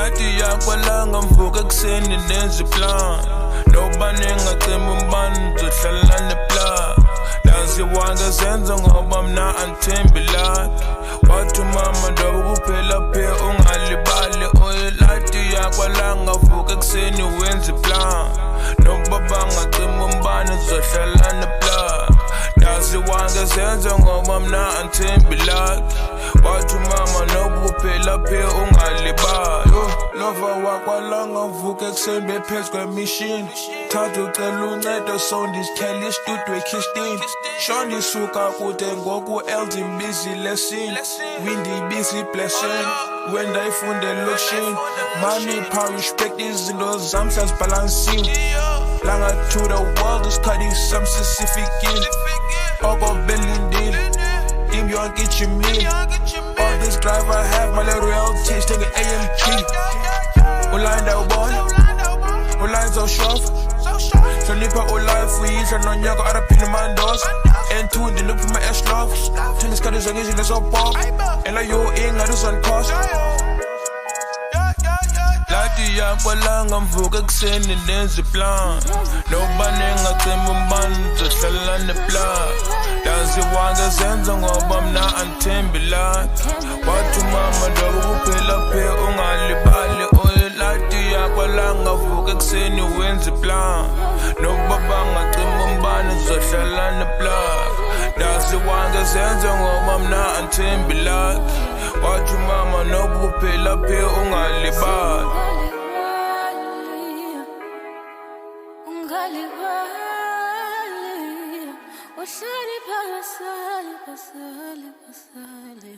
Lati yakwalanga mvuka kuseni nenza plan nobani ngacima umbani ngizohlala neplan laziwanga zenza ngoba mna anthembi lakhe wathi mama ndoba kuphela phe ungalibali lati yakwalanga vuka kuseni wenza plan nobaba ngacima umbani ngizohlala neplan laziwanga zenza ngoba mna anthembi lakhe wathi mama ndoba kuphela phe ungalibali lova wakwalanga vuka kuseni bephezu kwemishini thatha ucela uncedo so ndizithela istudio ekhistini sho ndisuka kude ngoku eldi busy lesson windy busy blessing when ndayifunde lokishini money power respect izinto zami sazibalansini langa to the world isikhathi sami sesifikile okobelindile im yonke ijimile all this drive I have my little reality take an AMG ulanda ubona ulanda zawushofa hlonipha ulife uyidla nonyaka araphini mandoza N2 ndinophuma eshlove thina isikhathi zonke izinto zobhop ela yo ingathi uzondiphosa lati yakwalanga mvuka kuseni nenza plan nobani ngacima umbani ngizohlala neplan laziwanga zenza ngoba mna anthembi lakhe wathi mama ndoba kuphela phe ungalibali lati yakwalanga vuka kuseni wenza plan nobaba ngacima umbani ngizohlala neplan laziwanga zenza ngoba mna anthembi lakhe wathi mama ndoba kuphela phe ungalibali Pasale, pasale, pasale, pasale.